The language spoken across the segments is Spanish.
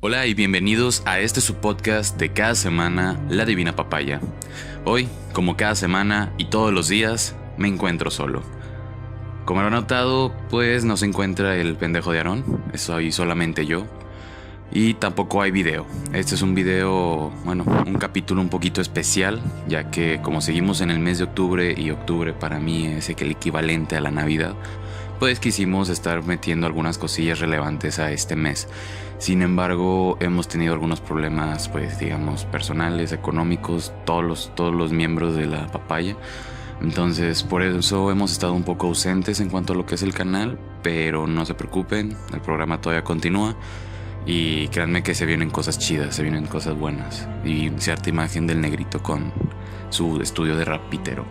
Hola y bienvenidos a este su podcast de cada semana, La Divina Papaya. Hoy, como cada semana y todos los días, me encuentro solo. Como habrán notado, pues no se encuentra el pendejo de Aarón, soy solamente yo. Y tampoco hay video. Este es un video, un capítulo un poquito especial, ya que como seguimos en el mes de octubre y octubre para mí es el equivalente a la Navidad, pues quisimos estar metiendo algunas cosillas relevantes a este mes. Sin embargo, hemos tenido algunos problemas, pues digamos, personales, económicos, todos los miembros de la papaya. Entonces, por eso hemos estado un poco ausentes en cuanto a lo que es el canal, pero no se preocupen, el programa todavía continúa. Y créanme que se vienen cosas chidas, se vienen cosas buenas. Y cierta imagen del negrito con su estudio de rapitero.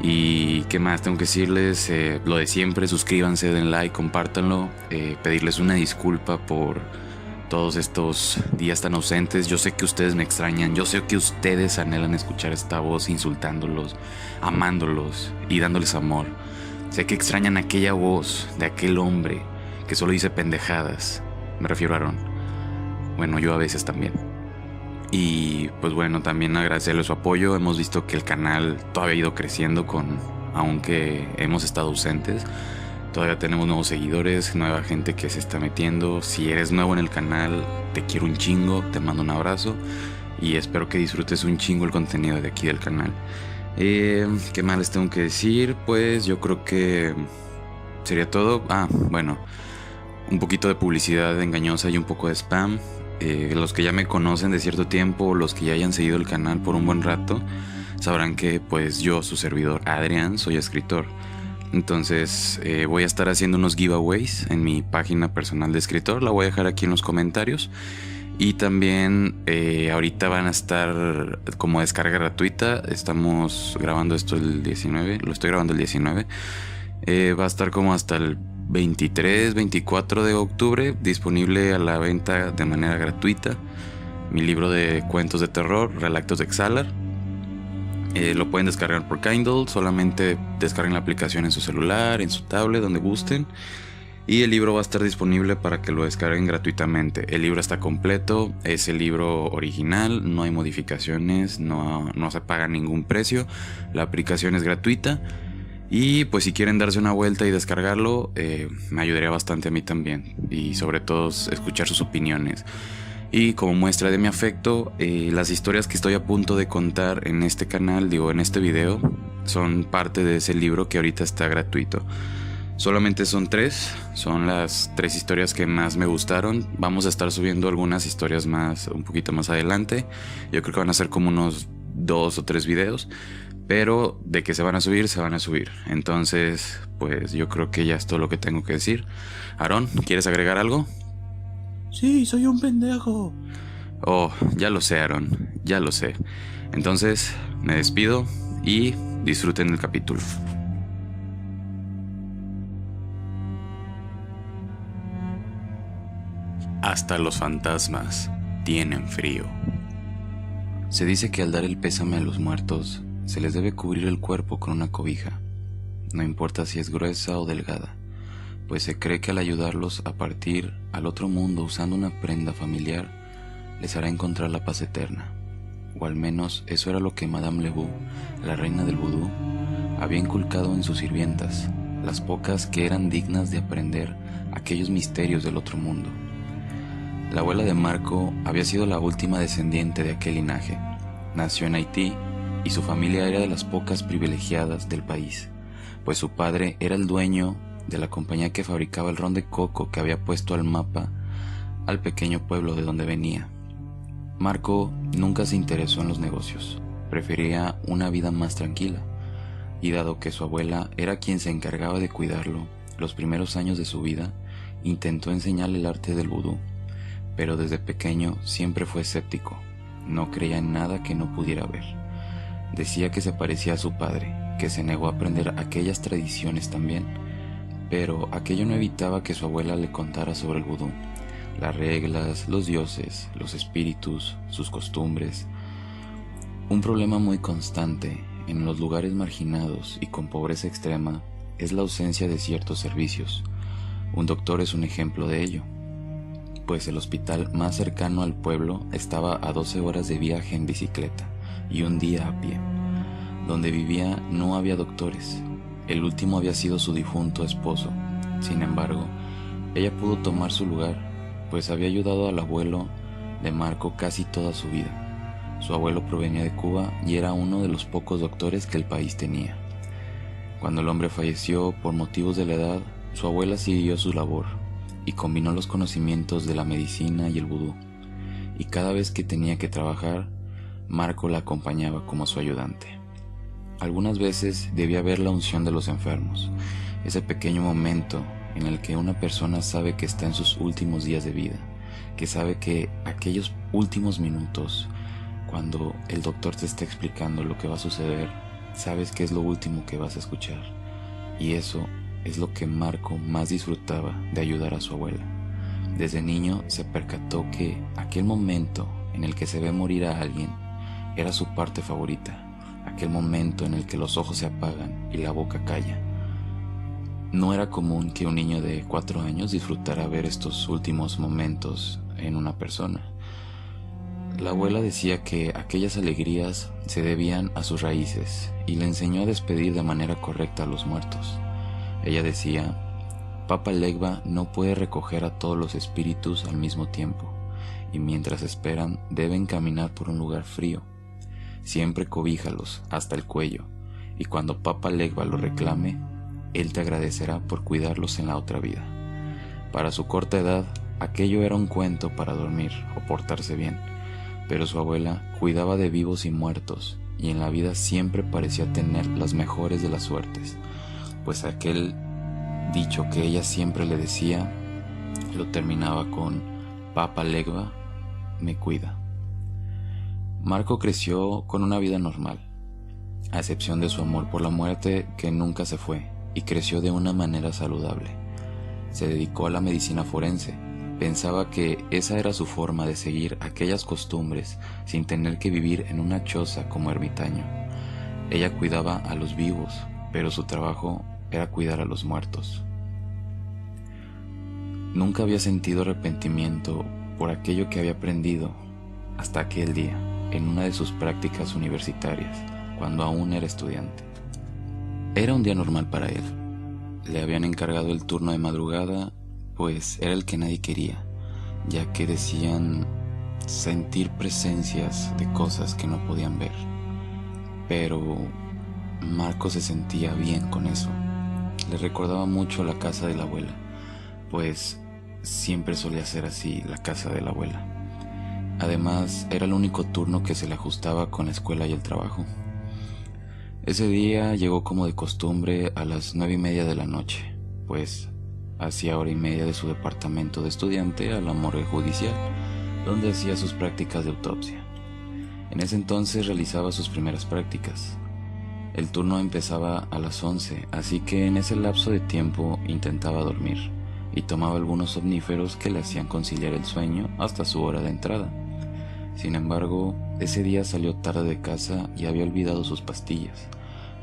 Y qué más tengo que decirles, lo de siempre, suscríbanse, den like, compártanlo, pedirles una disculpa por todos estos días tan ausentes. Yo sé que ustedes me extrañan, yo sé que ustedes anhelan escuchar esta voz insultándolos, amándolos y dándoles amor. Sé que extrañan aquella voz de aquel hombre que solo dice pendejadas. Me refiero a Aarón. Bueno, yo a veces también. Y pues bueno, también agradecerle su apoyo. Hemos visto que el canal todavía ha ido creciendo aunque hemos estado ausentes. Todavía tenemos nuevos seguidores, nueva gente que se está metiendo. Si eres nuevo en el canal, te quiero un chingo, te mando un abrazo. Y espero que disfrutes un chingo el contenido de aquí del canal. ¿Qué más les tengo que decir? Pues yo creo que sería todo. Un poquito de publicidad engañosa y un poco de spam. Los que ya me conocen de cierto tiempo, los que ya hayan seguido el canal por un buen rato, sabrán que pues yo, su servidor Adrián, soy escritor. Entonces voy a estar haciendo unos giveaways en mi página personal de escritor. La voy a dejar aquí en los comentarios. Y también ahorita van a estar como descarga gratuita. Estamos grabando esto el 19. Lo estoy grabando el 19. Va a estar como hasta el 23, 24 de octubre disponible a la venta de manera gratuita mi libro de cuentos de terror, Relatos de Xalar. Lo pueden descargar por Kindle, solamente descarguen la aplicación en su celular, en su tablet, donde gusten. Y el libro va a estar disponible para que lo descarguen gratuitamente. El libro está completo, es el libro original, no hay modificaciones, no se paga ningún precio. La aplicación es gratuita. Y pues si quieren darse una vuelta y descargarlo, me ayudaría bastante a mí también. Y sobre todo escuchar sus opiniones. Y como muestra de mi afecto, las historias que estoy a punto de contar en este canal, en este video, son parte de ese libro que ahorita está gratuito. Solamente son 3, son las 3 historias que más me gustaron. Vamos a estar subiendo algunas historias más, un poquito más adelante. Yo creo que van a ser como unos 2 o 3 videos. Pero de que se van a subir, se van a subir. Entonces, pues yo creo que ya es todo lo que tengo que decir. Aarón, ¿quieres agregar algo? Sí, soy un pendejo. Oh, ya lo sé, Aarón, ya lo sé. Entonces, me despido y disfruten el capítulo. Hasta los fantasmas tienen frío. Se dice que al dar el pésame a los muertos, se les debe cubrir el cuerpo con una cobija, no importa si es gruesa o delgada, pues se cree que al ayudarlos a partir al otro mundo usando una prenda familiar, les hará encontrar la paz eterna. O al menos eso era lo que Madame Lebu, la reina del vudú, había inculcado en sus sirvientas, las pocas que eran dignas de aprender aquellos misterios del otro mundo. La abuela de Marco había sido la última descendiente de aquel linaje. Nació en Haití y su familia era de las pocas privilegiadas del país, pues su padre era el dueño de la compañía que fabricaba el ron de coco que había puesto al mapa al pequeño pueblo de donde venía. Marco nunca se interesó en los negocios, prefería una vida más tranquila, y dado que su abuela era quien se encargaba de cuidarlo los primeros años de su vida, intentó enseñarle el arte del vudú, pero desde pequeño siempre fue escéptico, no creía en nada que no pudiera ver. Decía que se parecía a su padre, que se negó a aprender aquellas tradiciones también, pero aquello no evitaba que su abuela le contara sobre el vudú, las reglas, los dioses, los espíritus, sus costumbres. Un problema muy constante en los lugares marginados y con pobreza extrema es la ausencia de ciertos servicios. Un doctor es un ejemplo de ello. pues el hospital más cercano al pueblo estaba a 12 horas de viaje en bicicleta y un día a pie. Donde vivía no había doctores. El último había sido su difunto esposo. Sin embargo, ella pudo tomar su lugar, pues había ayudado al abuelo de Marco casi toda su vida. Su abuelo provenía de Cuba y era uno de los pocos doctores que el país tenía. Cuando el hombre falleció por motivos de la edad, su abuela siguió su labor y combinó los conocimientos de la medicina y el vudú. Y cada vez que tenía que trabajar, Marco la acompañaba como su ayudante. Algunas veces debía ver la unción de los enfermos, ese pequeño momento en el que una persona sabe que está en sus últimos días de vida, que sabe que aquellos últimos minutos, cuando el doctor te está explicando lo que va a suceder, sabes que es lo último que vas a escuchar. Y eso es lo que Marco más disfrutaba de ayudar a su abuela. Desde niño se percató que aquel momento en el que se ve morir a alguien era su parte favorita, aquel momento en el que los ojos se apagan y la boca calla. No era común que un niño de 4 años disfrutara ver estos últimos momentos en una persona. La abuela decía que aquellas alegrías se debían a sus raíces y le enseñó a despedir de manera correcta a los muertos. Ella decía: Papa Legba no puede recoger a todos los espíritus al mismo tiempo, y mientras esperan deben caminar por un lugar frío. Siempre cobíjalos hasta el cuello, y cuando Papa Legba lo reclame, él te agradecerá por cuidarlos en la otra vida. Para su corta edad, aquello era un cuento para dormir o portarse bien, pero su abuela cuidaba de vivos y muertos, y en la vida siempre parecía tener las mejores de las suertes, pues aquel dicho que ella siempre le decía lo terminaba con: Papa Legba me cuida. Marco creció con una vida normal, a excepción de su amor por la muerte, que nunca se fue, y creció de una manera saludable. Se dedicó a la medicina forense. Pensaba que esa era su forma de seguir aquellas costumbres sin tener que vivir en una choza como ermitaño. Ella cuidaba a los vivos, pero su trabajo era cuidar a los muertos. Nunca había sentido arrepentimiento por aquello que había aprendido hasta aquel día, en una de sus prácticas universitarias, cuando aún era estudiante. Era un día normal para él. Le habían encargado el turno de madrugada, pues era el que nadie quería, ya que decían sentir presencias de cosas que no podían ver. Pero Marco se sentía bien con eso. Le recordaba mucho la casa de la abuela, pues siempre solía ser así la casa de la abuela. Además, era el único turno que se le ajustaba con la escuela y el trabajo. Ese día llegó como de costumbre a las 9:30 de la noche, pues hacía 1:30 de su departamento de estudiante a la morgue judicial, donde hacía sus prácticas de autopsia. En ese entonces realizaba sus primeras prácticas. El turno empezaba a las 11, así que en ese lapso de tiempo intentaba dormir y tomaba algunos somníferos que le hacían conciliar el sueño hasta su hora de entrada. Sin embargo, ese día salió tarde de casa y había olvidado sus pastillas,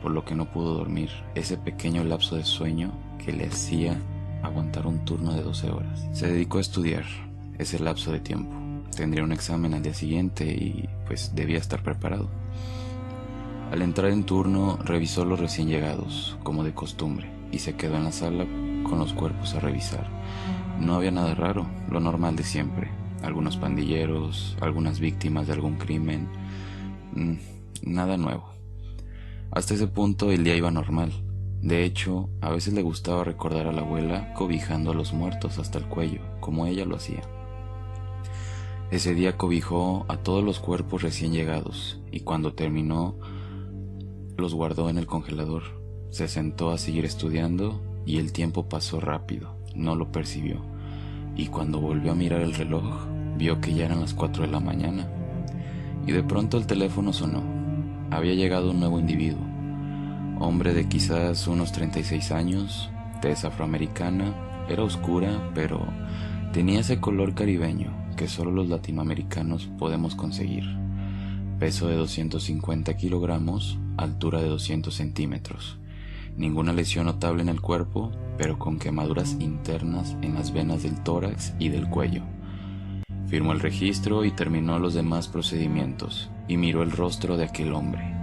por lo que no pudo dormir ese pequeño lapso de sueño que le hacía aguantar un turno de 12 horas. Se dedicó a estudiar ese lapso de tiempo. Tendría un examen al día siguiente y pues debía estar preparado. Al entrar en turno, revisó los recién llegados, como de costumbre, y se quedó en la sala con los cuerpos a revisar. No había nada raro, lo normal de siempre. Algunos pandilleros, algunas víctimas de algún crimen. Nada nuevo. Hasta ese punto el día iba normal. De hecho, a veces le gustaba recordar a la abuela cobijando a los muertos hasta el cuello, como ella lo hacía. Ese día cobijó a todos los cuerpos recién llegados, y cuando terminó, los guardó en el congelador. Se sentó a seguir estudiando y el tiempo pasó rápido, no lo percibió. Y cuando volvió a mirar el reloj, vio que ya eran las 4 de la mañana. Y de pronto el teléfono sonó. Había llegado un nuevo individuo. Hombre de quizás unos 36 años, tez afroamericana, era oscura, pero tenía ese color caribeño que solo los latinoamericanos podemos conseguir. Peso de 250 kilogramos, altura de 200 centímetros. Ninguna lesión notable en el cuerpo, pero con quemaduras internas en las venas del tórax y del cuello, Firmó el registro y terminó los demás procedimientos, y miró el rostro de aquel hombre.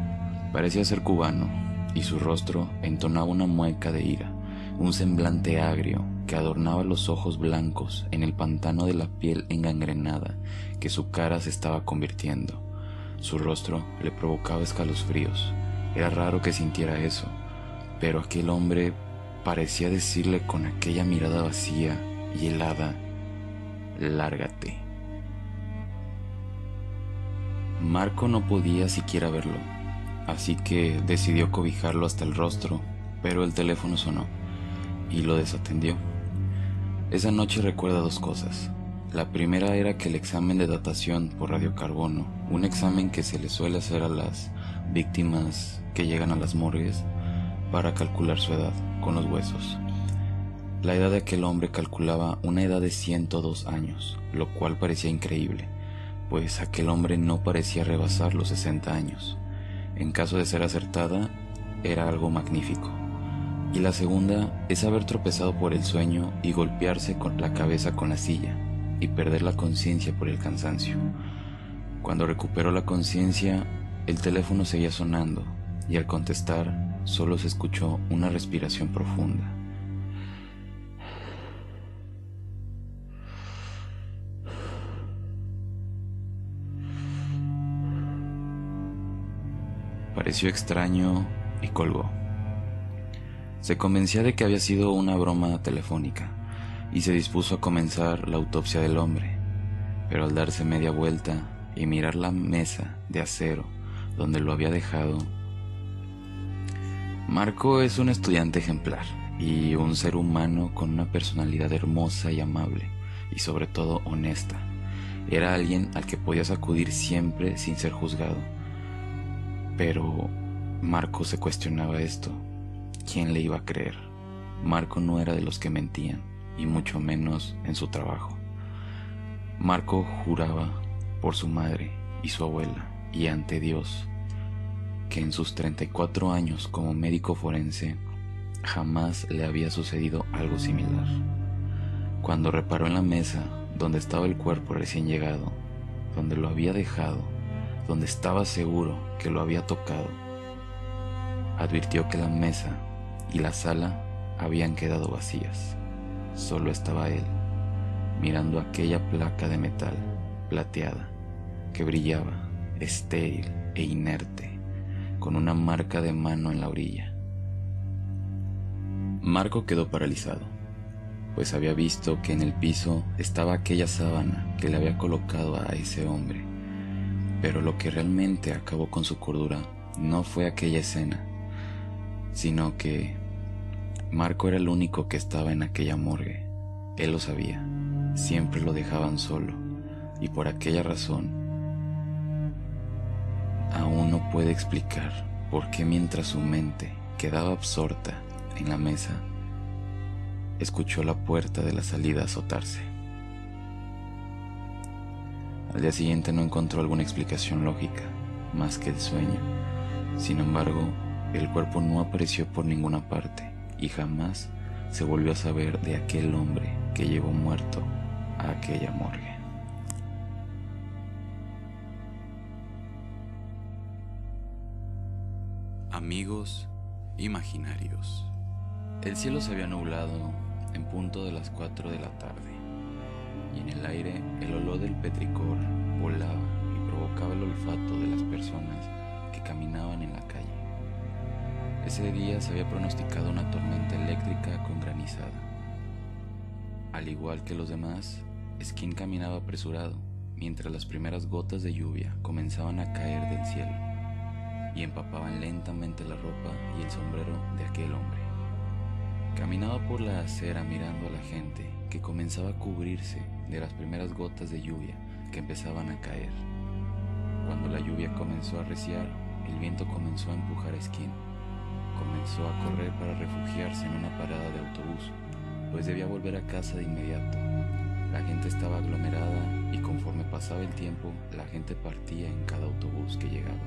Parecía ser cubano, y su rostro entonaba una mueca de ira, un semblante agrio que adornaba los ojos blancos en el pantano de la piel engangrenada que su cara se estaba convirtiendo. Su rostro le provocaba escalofríos. Era raro que sintiera eso, pero aquel hombre parecía decirle con aquella mirada vacía y helada: «Lárgate». Marco no podía siquiera verlo, así que decidió cobijarlo hasta el rostro, pero el teléfono sonó y lo desatendió. Esa noche recuerda dos cosas. La primera era que el examen de datación por radiocarbono, un examen que se le suele hacer a las víctimas que llegan a las morgues para calcular su edad con los huesos. La edad de aquel hombre calculaba una edad de 102 años, lo cual parecía increíble, pues aquel hombre no parecía rebasar los 60 años. En caso de ser acertada, era algo magnífico. Y la segunda es haber tropezado por el sueño y golpearse con la cabeza con la silla y perder la conciencia por el cansancio. Cuando recuperó la conciencia, el teléfono seguía sonando y al contestar solo se escuchó una respiración profunda. Pareció extraño y colgó. Se convencía de que había sido una broma telefónica y se dispuso a comenzar la autopsia del hombre, pero al darse media vuelta y mirar la mesa de acero donde lo había dejado, Marco es un estudiante ejemplar y un ser humano con una personalidad hermosa y amable y sobre todo honesta. Era alguien al que podías acudir siempre sin ser juzgado. Pero Marco se cuestionaba esto. ¿Quién le iba a creer? Marco no era de los que mentían, y mucho menos en su trabajo. Marco juraba por su madre y su abuela, y ante Dios, que en sus 34 años como médico forense jamás le había sucedido algo similar. Cuando reparó en la mesa donde estaba el cuerpo recién llegado, donde lo había dejado, donde estaba seguro que lo había tocado, advirtió que la mesa y la sala habían quedado vacías. Solo estaba él, mirando aquella placa de metal plateada que brillaba, estéril e inerte, con una marca de mano en la orilla. Marco quedó paralizado, pues había visto que en el piso estaba aquella sábana que le había colocado a ese hombre. Pero lo que realmente acabó con su cordura no fue aquella escena, sino que Marco era el único que estaba en aquella morgue. Él lo sabía, siempre lo dejaban solo, y por aquella razón aún no puede explicar por qué mientras su mente quedaba absorta en la mesa, escuchó la puerta de la salida azotarse. Al día siguiente no encontró alguna explicación lógica, más que el sueño. Sin embargo, el cuerpo no apareció por ninguna parte y jamás se volvió a saber de aquel hombre que llevó muerto a aquella morgue. Amigos imaginarios. El cielo se había nublado en punto de las 4 de la tarde, y en el aire el olor del petricor volaba y provocaba el olfato de las personas que caminaban en la calle. Ese día se había pronosticado una tormenta eléctrica con granizada. Al igual que los demás, Skin caminaba apresurado, mientras las primeras gotas de lluvia comenzaban a caer del cielo y empapaban lentamente la ropa y el sombrero de aquel hombre. Caminaba por la acera mirando a la gente que comenzaba a cubrirse de las primeras gotas de lluvia que empezaban a caer. Cuando la lluvia comenzó a arreciar, el viento comenzó a empujar a Skin. Comenzó a correr para refugiarse en una parada de autobús, pues debía volver a casa de inmediato. La gente estaba aglomerada y conforme pasaba el tiempo, la gente partía en cada autobús que llegaba.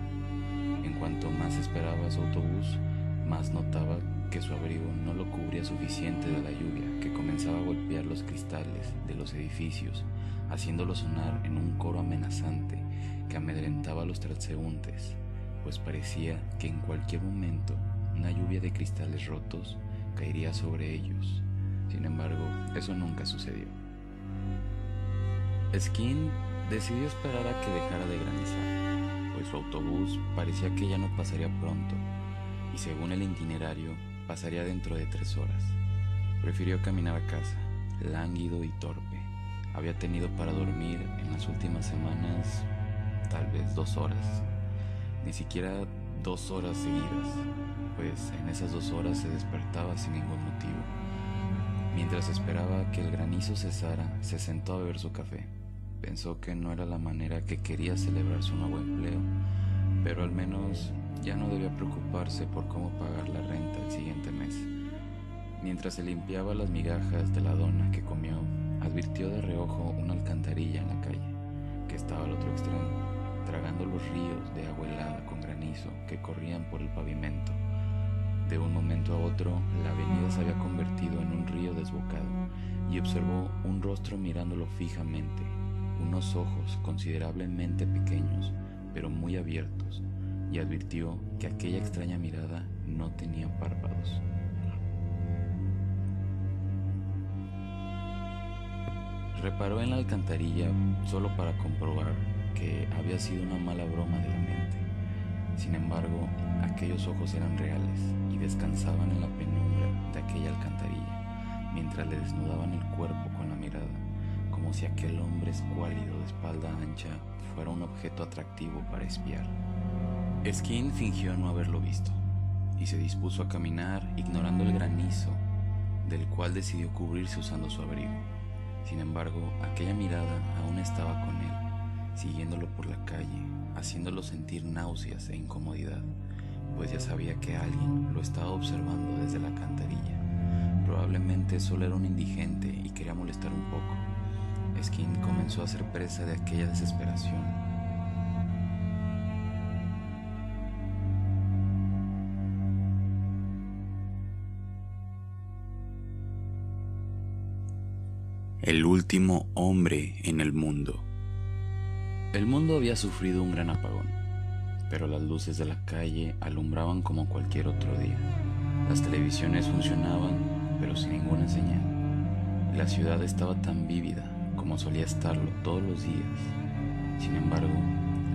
En cuanto más esperaba su autobús, más notaba que su abrigo no lo cubría suficiente de la lluvia que comenzaba a golpear los cristales de los edificios haciéndolo sonar en un coro amenazante que amedrentaba a los transeúntes, pues parecía que en cualquier momento una lluvia de cristales rotos caería sobre ellos. Sin embargo, eso nunca sucedió. Skin decidió esperar a que dejara de granizar, pues su autobús parecía que ya no pasaría pronto, y según el itinerario, pasaría dentro de 3 horas. Prefirió caminar a casa, lánguido y torpe. Había tenido para dormir en las últimas semanas tal vez 2 horas, ni siquiera 2 horas seguidas, pues en esas 2 horas se despertaba sin ningún motivo. Mientras esperaba que el granizo cesara, se sentó a beber su café. Pensó que no era la manera que quería celebrar su nuevo empleo, pero al menos ya no debía preocuparse por cómo pagar la renta el siguiente mes. Mientras se limpiaba las migajas de la dona que comió, advirtió de reojo una alcantarilla en la calle, que estaba al otro extremo, tragando los ríos de agua helada con granizo que corrían por el pavimento. De un momento a otro, la avenida se había convertido en un río desbocado, y observó un rostro mirándolo fijamente, unos ojos considerablemente pequeños, pero muy abiertos, y advirtió que aquella extraña mirada no tenía párpados. Reparó en la alcantarilla solo para comprobar que había sido una mala broma de la mente. Sin embargo, aquellos ojos eran reales y descansaban en la penumbra de aquella alcantarilla, mientras le desnudaban el cuerpo con la mirada, como si aquel hombre escuálido de espalda ancha fuera un objeto atractivo para espiar. Skin fingió no haberlo visto y se dispuso a caminar ignorando el granizo, del cual decidió cubrirse usando su abrigo. Sin embargo, aquella mirada aún estaba con él, siguiéndolo por la calle, haciéndolo sentir náuseas e incomodidad, pues ya sabía que alguien lo estaba observando desde la alcantarilla. Probablemente solo era un indigente y quería molestar un poco. Skin comenzó a ser presa de aquella desesperación. El último hombre en el mundo. El mundo había sufrido un gran apagón, pero las luces de la calle alumbraban como cualquier otro día. Las televisiones funcionaban, pero sin ninguna señal. Y la ciudad estaba tan vívida como solía estarlo todos los días. Sin embargo,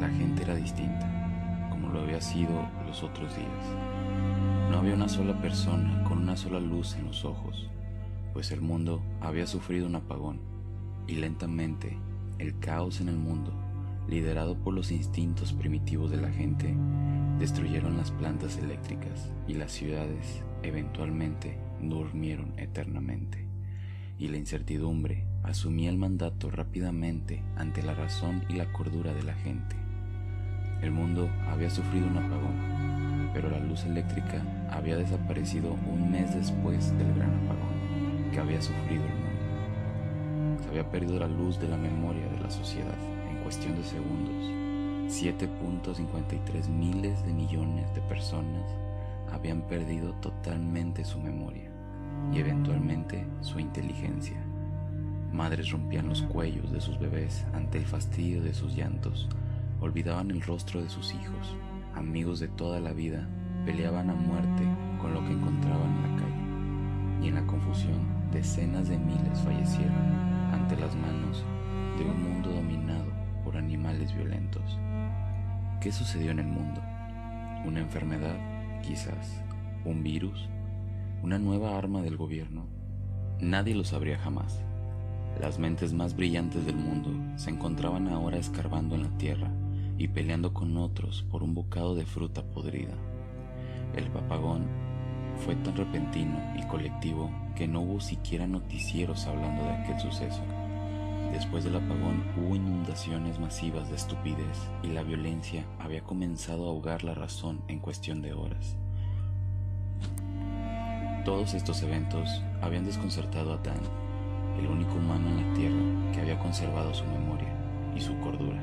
la gente era distinta, como lo había sido los otros días. No había una sola persona con una sola luz en los ojos, pues el mundo había sufrido un apagón, y lentamente el caos en el mundo, liderado por los instintos primitivos de la gente, destruyeron las plantas eléctricas y las ciudades eventualmente durmieron eternamente, y la incertidumbre asumía el mandato rápidamente ante la razón y la cordura de la gente. El mundo había sufrido un apagón, pero la luz eléctrica había desaparecido un mes después del gran apagón que había sufrido el mundo. Se había perdido la luz de la memoria de la sociedad en cuestión de segundos. 7.53 miles de millones de personas habían perdido totalmente su memoria y eventualmente su inteligencia. Madres rompían los cuellos de sus bebés ante el fastidio de sus llantos, olvidaban el rostro de sus hijos. Amigos de toda la vida peleaban a muerte con lo que encontraban en la calle, y en la confusión decenas de miles fallecieron ante las manos de un mundo dominado por animales violentos. ¿Qué sucedió en el mundo? ¿Una enfermedad? Quizás. ¿Un virus? ¿Una nueva arma del gobierno? Nadie lo sabría jamás. Las mentes más brillantes del mundo se encontraban ahora escarbando en la tierra y peleando con otros por un bocado de fruta podrida. El apagón fue tan repentino y colectivo que no hubo siquiera noticieros hablando de aquel suceso. Después del apagón hubo inundaciones masivas de estupidez y la violencia había comenzado a ahogar la razón en cuestión de horas. Todos estos eventos habían desconcertado a Dan, el único humano en la Tierra que había conservado su memoria y su cordura.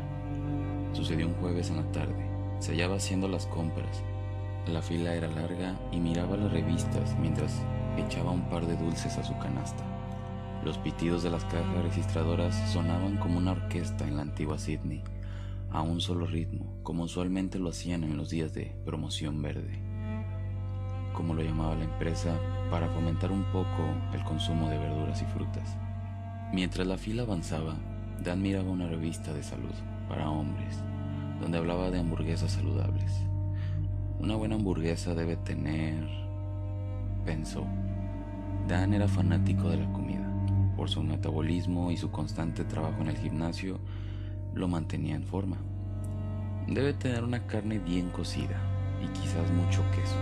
Sucedió un jueves en la tarde. Se hallaba haciendo las compras. La fila era larga y miraba las revistas mientras echaba un par de dulces a su canasta. Los pitidos de las cajas registradoras sonaban como una orquesta en la antigua Sydney, a un solo ritmo, como usualmente lo hacían en los días de promoción verde, como lo llamaba la empresa, para fomentar un poco el consumo de verduras y frutas. Mientras la fila avanzaba, Dan miraba una revista de salud para hombres, donde hablaba de hamburguesas saludables. Una buena hamburguesa debe tener... pensó. Dan era fanático de la comida. Por su metabolismo y su constante trabajo en el gimnasio, lo mantenía en forma. Debe tener una carne bien cocida y quizás mucho queso.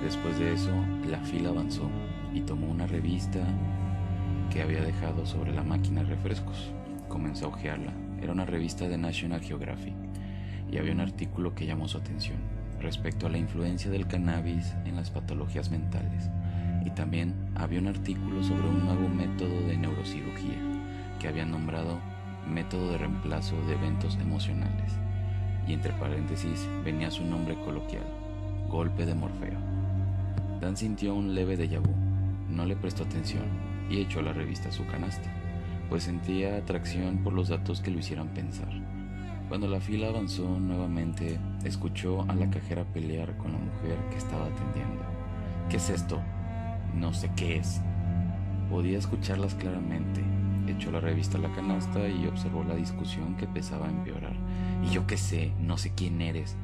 Después de eso, la fila avanzó y tomó una revista que había dejado sobre la máquina de refrescos. Comenzó a hojearla. Era una revista de National Geographic y había un artículo que llamó su atención respecto a la influencia del cannabis en las patologías mentales, y también había un artículo sobre un nuevo método de neurocirugía que habían nombrado método de reemplazo de eventos emocionales, y entre paréntesis venía su nombre coloquial, golpe de Morfeo. Dan sintió un leve déjà vu, no le prestó atención y echó la revista a su canasta, pues sentía atracción por los datos que lo hicieran pensar. Cuando la fila avanzó nuevamente, escuchó a la cajera pelear con la mujer que estaba atendiendo. ¿Qué es esto? No sé qué es. Podía escucharlas claramente. Echó la revista a la canasta y observó la discusión que empezaba a empeorar. Y yo qué sé, no sé quién eres.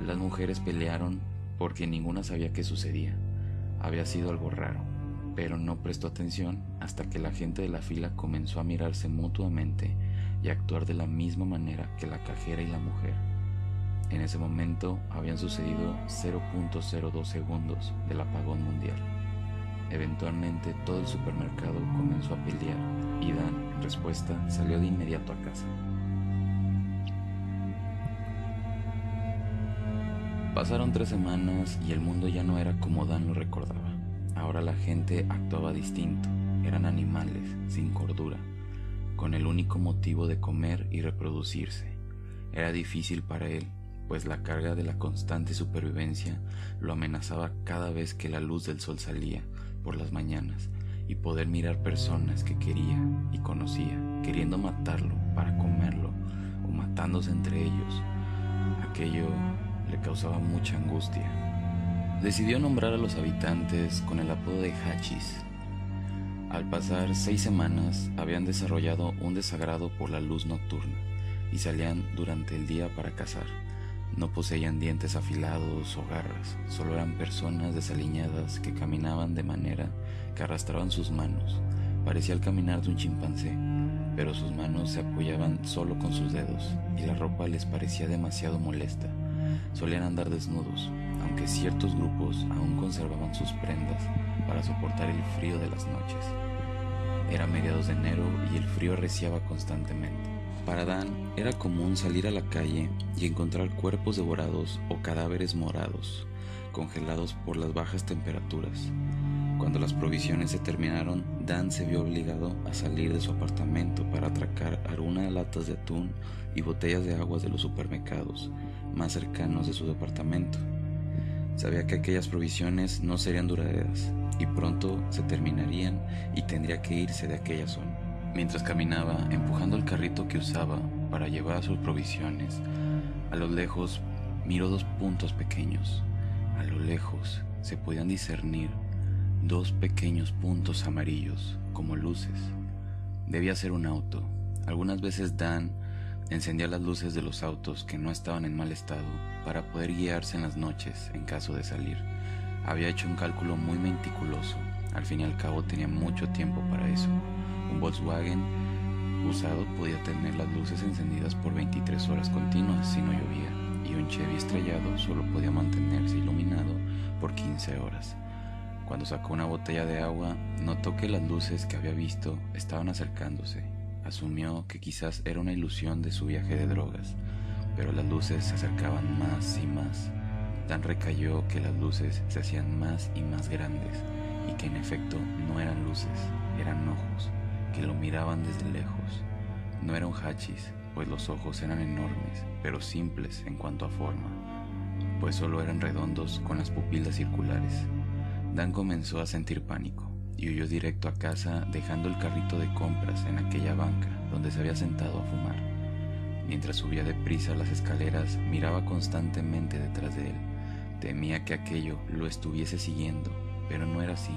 Las mujeres pelearon porque ninguna sabía qué sucedía. Había sido algo raro, pero no prestó atención hasta que la gente de la fila comenzó a mirarse mutuamente y actuar de la misma manera que la cajera y la mujer. En ese momento habían sucedido 0.02 segundos del apagón mundial. Eventualmente todo el supermercado comenzó a pelear y Dan, en respuesta, salió de inmediato a casa. Pasaron 3 semanas y el mundo ya no era como Dan lo recordaba. Ahora la gente actuaba distinto, eran animales, sin cordura, con el único motivo de comer y reproducirse. Era difícil para él, pues la carga de la constante supervivencia lo amenazaba cada vez que la luz del sol salía por las mañanas, y poder mirar personas que quería y conocía, queriendo matarlo para comerlo, o matándose entre ellos. Aquello le causaba mucha angustia. Decidió nombrar a los habitantes con el apodo de Hachis. Al pasar 6 semanas, habían desarrollado un desagrado por la luz nocturna y salían durante el día para cazar. No poseían dientes afilados o garras, solo eran personas desaliñadas que caminaban de manera que arrastraban sus manos. Parecía el caminar de un chimpancé, pero sus manos se apoyaban solo con sus dedos y la ropa les parecía demasiado molesta. Solían andar desnudos, aunque ciertos grupos aún conservaban sus prendas para soportar el frío de las noches. Era mediados de enero y el frío arreciaba constantemente. Para Dan era común salir a la calle y encontrar cuerpos devorados o cadáveres morados, congelados por las bajas temperaturas. Cuando las provisiones se terminaron, Dan se vio obligado a salir de su apartamento para atracar algunas latas de atún y botellas de agua de los supermercados más cercanos de su departamento. Sabía que aquellas provisiones no serían duraderas y pronto se terminarían y tendría que irse de aquella zona. Mientras caminaba, empujando el carrito que usaba para llevar sus provisiones, a lo lejos miró 2 puntos pequeños. A lo lejos se podían discernir 2 pequeños puntos amarillos, como luces. Debía ser un auto. Algunas veces Dan encendía las luces de los autos que no estaban en mal estado para poder guiarse en las noches en caso de salir. Había hecho un cálculo muy meticuloso. Al fin y al cabo tenía mucho tiempo para eso. Un Volkswagen usado podía tener las luces encendidas por 23 horas continuas si no llovía, y un Chevy estrellado solo podía mantenerse iluminado por 15 horas. Cuando sacó una botella de agua, notó que las luces que había visto estaban acercándose. Asumió que quizás era una ilusión de su viaje de drogas, pero las luces se acercaban más y más. Dan recayó que las luces se hacían más y más grandes, y que en efecto no eran luces, eran ojos que lo miraban desde lejos. No era un hachís, pues los ojos eran enormes, pero simples en cuanto a forma, pues solo eran redondos con las pupilas circulares. Dan comenzó a sentir pánico. y huyó directo a casa, dejando el carrito de compras en aquella banca donde se había sentado a fumar. Mientras subía deprisa las escaleras, miraba constantemente detrás de él. Temía que aquello lo estuviese siguiendo, pero no era así,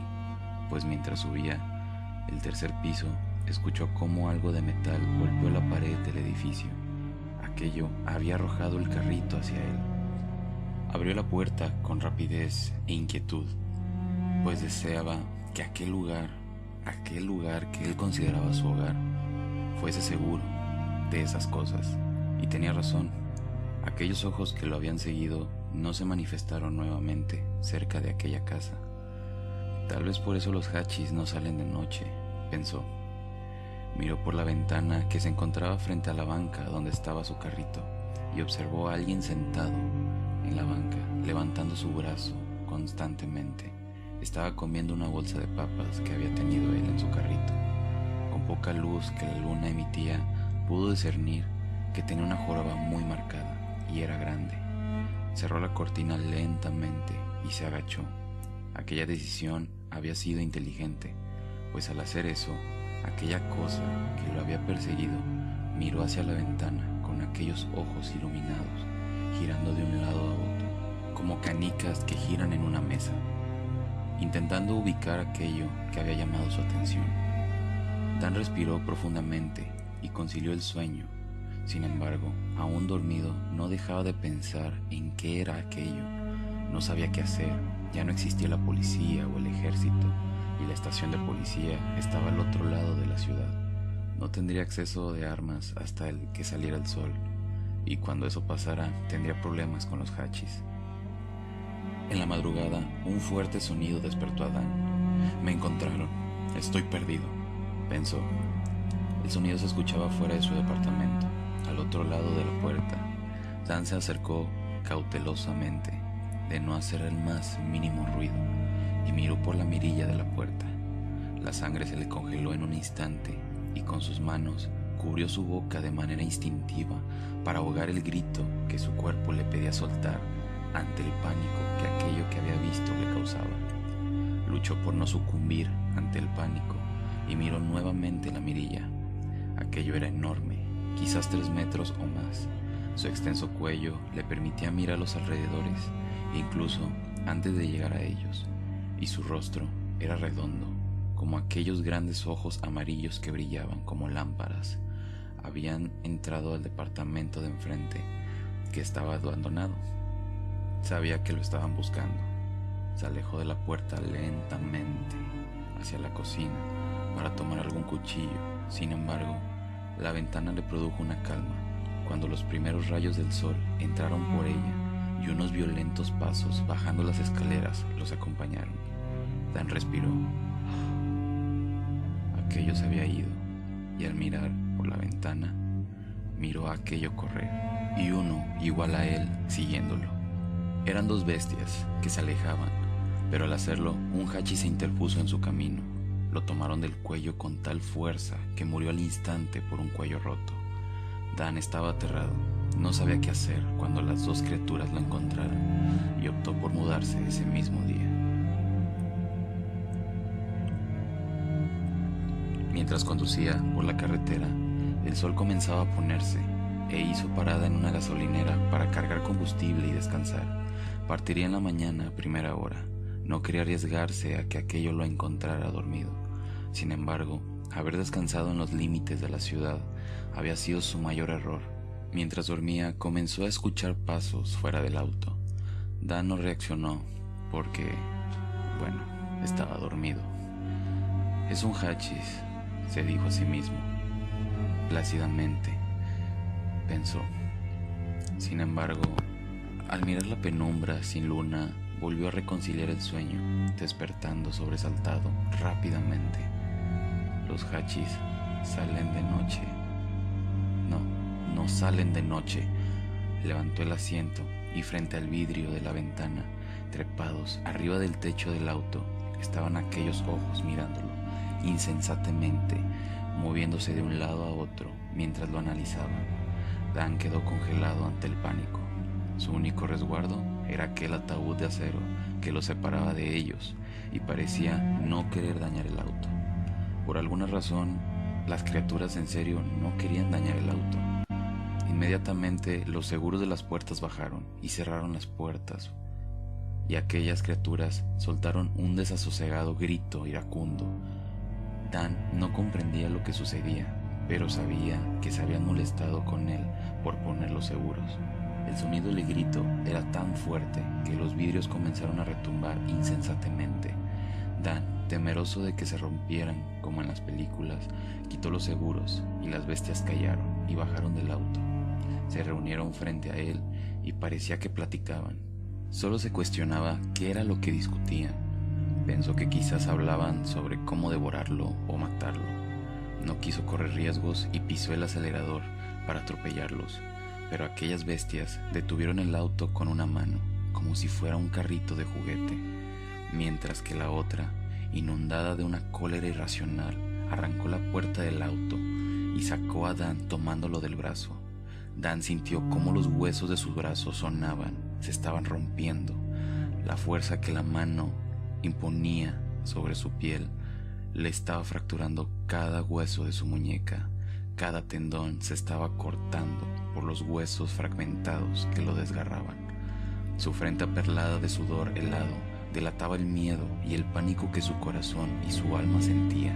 pues mientras subía el tercer piso, escuchó cómo algo de metal golpeó la pared del edificio. Aquello había arrojado el carrito hacia él. Abrió la puerta con rapidez e inquietud, pues deseaba que aquel lugar que él consideraba su hogar, fuese seguro de esas cosas. Y tenía razón. Aquellos ojos que lo habían seguido no se manifestaron nuevamente cerca de aquella casa. Tal vez por eso los hachis no salen de noche, pensó. Miró por la ventana que se encontraba frente a la banca donde estaba su carrito y observó a alguien sentado en la banca, levantando su brazo constantemente. Estaba comiendo una bolsa de papas que había tenido él en su carrito. Con poca luz que la luna emitía, pudo discernir que tenía una joroba muy marcada y era grande. Cerró la cortina lentamente y se agachó. Aquella decisión había sido inteligente, pues al hacer eso, aquella cosa que lo había perseguido miró hacia la ventana con aquellos ojos iluminados, girando de un lado a otro, como canicas que giran en una mesa, intentando ubicar aquello que había llamado su atención. Dan respiró profundamente y concilió el sueño. Sin embargo, aún dormido, no dejaba de pensar en qué era aquello. No sabía qué hacer. Ya no existía la policía o el ejército, y la estación de policía estaba al otro lado de la ciudad. No tendría acceso de armas hasta el que saliera el sol, y cuando eso pasara, tendría problemas con los hachis. En la madrugada, un fuerte sonido despertó a Dan. Me encontraron. Estoy perdido, pensó. El sonido se escuchaba fuera de su departamento, al otro lado de la puerta. Dan se acercó cautelosamente, de no hacer el más mínimo ruido, y miró por la mirilla de la puerta. La sangre se le congeló en un instante y con sus manos cubrió su boca de manera instintiva para ahogar el grito que su cuerpo le pedía soltar ante el pánico que aquello que había visto le causaba. Luchó por no sucumbir ante el pánico y miró nuevamente la mirilla. Aquello era enorme, quizás 3 metros o más. Su extenso cuello le permitía mirar los alrededores, incluso antes de llegar a ellos, y su rostro era redondo, como aquellos grandes ojos amarillos que brillaban como lámparas. Habían entrado al departamento de enfrente, que estaba abandonado. Sabía que lo estaban buscando. Se alejó de la puerta lentamente hacia la cocina para tomar algún cuchillo. Sin embargo, la ventana le produjo una calma cuando los primeros rayos del sol entraron por ella y unos violentos pasos bajando las escaleras los acompañaron. Dan respiró. Aquello se había ido, y al mirar por la ventana, miró a aquello correr, y uno igual a él siguiéndolo. Eran 2 bestias que se alejaban, pero al hacerlo, un hachi se interpuso en su camino. Lo tomaron del cuello con tal fuerza que murió al instante por un cuello roto. Dan estaba aterrado, no sabía qué hacer cuando las 2 criaturas lo encontraron, y optó por mudarse ese mismo día. Mientras conducía por la carretera, el sol comenzaba a ponerse e hizo parada en una gasolinera para cargar combustible y descansar. Partiría en la mañana a primera hora. No quería arriesgarse a que aquello lo encontrara dormido. Sin embargo, haber descansado en los límites de la ciudad había sido su mayor error. Mientras dormía, comenzó a escuchar pasos fuera del auto. Dan no reaccionó porque, bueno, estaba dormido. Es un hachis, se dijo a sí mismo. Plácidamente, pensó. Sin embargo, al mirar la penumbra sin luna, volvió a reconciliar el sueño, despertando sobresaltado rápidamente. Los hachis salen de noche. No salen de noche. Levantó el asiento y frente al vidrio de la ventana, trepados arriba del techo del auto, estaban aquellos ojos mirándolo insensatamente, moviéndose de un lado a otro mientras lo analizaban. Dan quedó congelado ante el pánico. Su único resguardo era aquel ataúd de acero que lo separaba de ellos y parecía no querer dañar el auto. Por alguna razón, las criaturas en serio no querían dañar el auto. Inmediatamente los seguros de las puertas bajaron y cerraron las puertas, y aquellas criaturas soltaron un desasosegado grito iracundo. Dan no comprendía lo que sucedía, pero sabía que se habían molestado con él por poner los seguros. El sonido del grito era tan fuerte que los vidrios comenzaron a retumbar insensatemente. Dan, temeroso de que se rompieran como en las películas, quitó los seguros y las bestias callaron y bajaron del auto. Se reunieron frente a él y parecía que platicaban. Solo se cuestionaba qué era lo que discutían. Pensó que quizás hablaban sobre cómo devorarlo o matarlo. No quiso correr riesgos y pisó el acelerador para atropellarlos, pero aquellas bestias detuvieron el auto con una mano, como si fuera un carrito de juguete, mientras que la otra, inundada de una cólera irracional, arrancó la puerta del auto y sacó a Dan tomándolo del brazo. Dan sintió cómo los huesos de sus brazos sonaban, se estaban rompiendo. La fuerza que la mano imponía sobre su piel le estaba fracturando cada hueso de su muñeca. Cada tendón se estaba cortando por los huesos fragmentados que lo desgarraban. Su frente aperlada de sudor helado delataba el miedo y el pánico que su corazón y su alma sentía.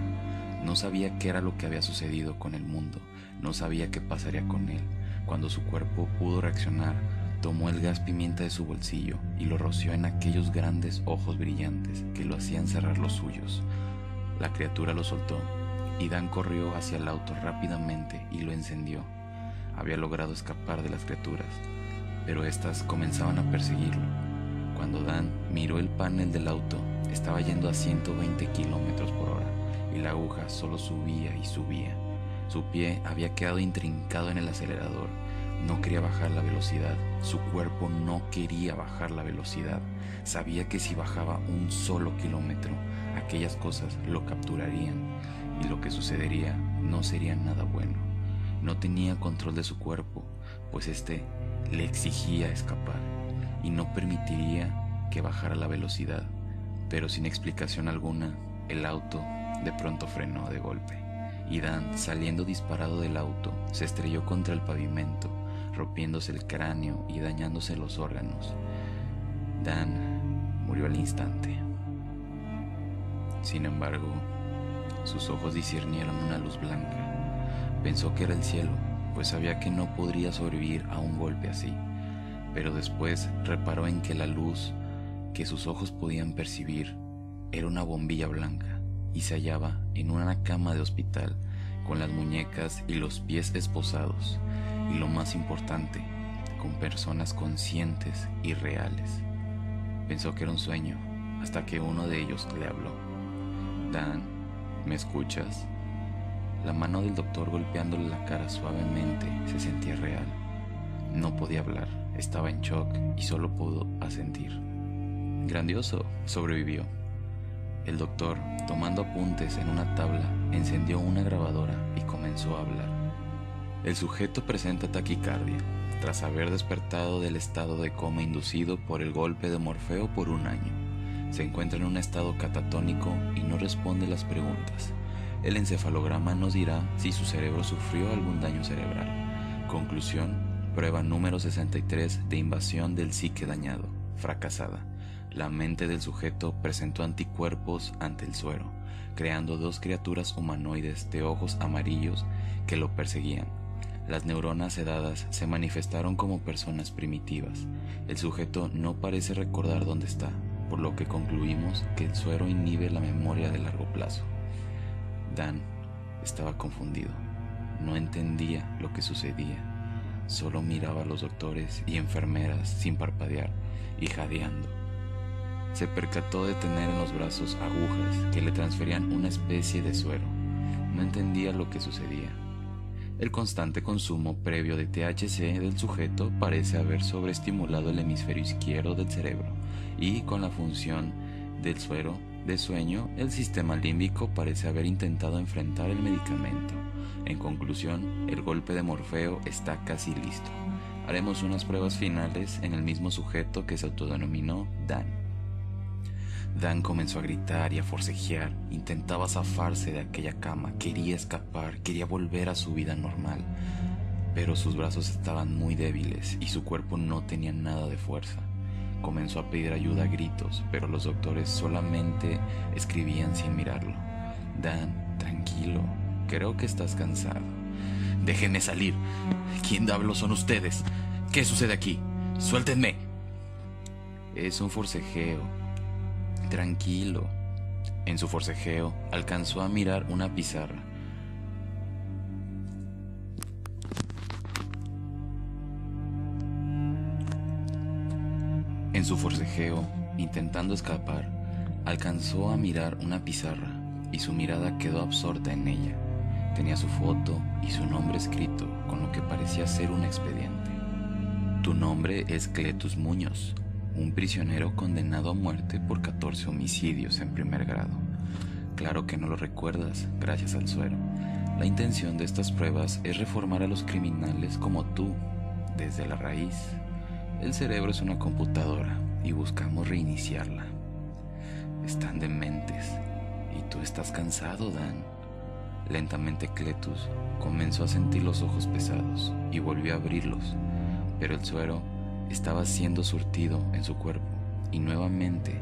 No sabía qué era lo que había sucedido con el mundo, no sabía qué pasaría con él. Cuando su cuerpo pudo reaccionar, tomó el gas pimienta de su bolsillo y lo roció en aquellos grandes ojos brillantes que lo hacían cerrar los suyos. La criatura lo soltó y Dan corrió hacia el auto rápidamente y lo encendió. Había logrado escapar de las criaturas, pero éstas comenzaban a perseguirlo. Cuando Dan miró el panel del auto, estaba yendo a 120 kilómetros por hora y la aguja solo subía y subía. Su pie había quedado intrincado en el acelerador. No quería bajar la velocidad. Su cuerpo no quería bajar la velocidad. Sabía que si bajaba un solo kilómetro, aquellas cosas lo capturarían y lo que sucedería no sería nada bueno. No tenía control de su cuerpo, pues este le exigía escapar y no permitiría que bajara la velocidad. Pero sin explicación alguna, el auto de pronto frenó de golpe y Dan, saliendo disparado del auto, se estrelló contra el pavimento, rompiéndose el cráneo y dañándose los órganos. Dan murió al instante. Sin embargo, sus ojos discernieron una luz blanca. Pensó que era el cielo, pues sabía que no podría sobrevivir a un golpe así. Pero después reparó en que la luz que sus ojos podían percibir era una bombilla blanca y se hallaba en una cama de hospital con las muñecas y los pies esposados y, lo más importante, con personas conscientes y reales. Pensó que era un sueño hasta que uno de ellos le habló. Dan, ¿me escuchas? La mano del doctor golpeándole la cara suavemente se sentía real. No podía hablar, estaba en shock y solo pudo asentir. Grandioso, sobrevivió. El doctor, tomando apuntes en una tabla, encendió una grabadora y comenzó a hablar. El sujeto presenta taquicardia, tras haber despertado del estado de coma inducido por el golpe de Morfeo por 1 año. Se encuentra en un estado catatónico y no responde las preguntas. El encefalograma nos dirá si su cerebro sufrió algún daño cerebral. Conclusión: prueba número 63 de invasión del psique dañado, fracasada. La mente del sujeto presentó anticuerpos ante el suero, creando 2 criaturas humanoides de ojos amarillos que lo perseguían. Las neuronas sedadas se manifestaron como personas primitivas. El sujeto no parece recordar dónde está, por lo que concluimos que el suero inhibe la memoria de largo plazo. Dan estaba confundido. No entendía lo que sucedía. Solo miraba a los doctores y enfermeras sin parpadear y jadeando. Se percató de tener en los brazos agujas que le transferían una especie de suero. No entendía lo que sucedía. El constante consumo previo de THC del sujeto parece haber sobreestimulado el hemisferio izquierdo del cerebro, y con la función del suero de sueño, el sistema límbico parece haber intentado enfrentar el medicamento. En conclusión, el golpe de Morfeo está casi listo. Haremos unas pruebas finales en el mismo sujeto que se autodenominó Dan. Dan comenzó a gritar y a forcejear. Intentaba zafarse de aquella cama, quería escapar, quería volver a su vida normal. Pero sus brazos estaban muy débiles y su cuerpo no tenía nada de fuerza. Comenzó a pedir ayuda a gritos, pero los doctores solamente escribían sin mirarlo. Dan, tranquilo, creo que estás cansado. Déjenme salir. ¿Quién diablos son ustedes? ¿Qué sucede aquí? ¡Suéltenme! Es un forcejeo. Tranquilo. En su forcejeo alcanzó a mirar una pizarra. En su forcejeo, intentando escapar, alcanzó a mirar una pizarra y su mirada quedó absorta en ella. Tenía su foto y su nombre escrito con lo que parecía ser un expediente. Tu nombre es Cletus Muñoz, un prisionero condenado a muerte por 14 homicidios en primer grado. Claro que no lo recuerdas, gracias al suero. La intención de estas pruebas es reformar a los criminales como tú, desde la raíz. El cerebro es una computadora y buscamos reiniciarla. Están dementes y tú estás cansado, Dan. Lentamente Cletus comenzó a sentir los ojos pesados y volvió a abrirlos, pero el suero estaba siendo surtido en su cuerpo y nuevamente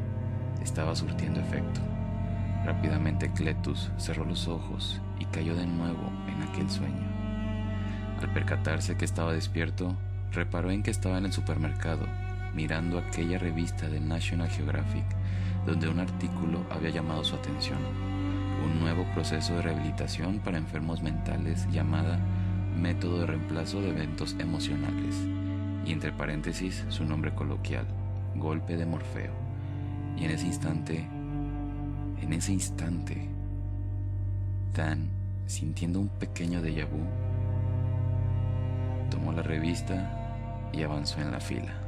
estaba surtiendo efecto. Rápidamente Cletus cerró los ojos y cayó de nuevo en aquel sueño. Al percatarse que estaba despierto, reparó en que estaba en el supermercado, mirando aquella revista de National Geographic, donde un artículo había llamado su atención. Un nuevo proceso de rehabilitación para enfermos mentales llamada Método de Reemplazo de Eventos Emocionales, y entre paréntesis su nombre coloquial, Golpe de Morfeo. Y en ese instante, Dan, sintiendo un pequeño déjà vu, tomó la revista y avanzó en la fila.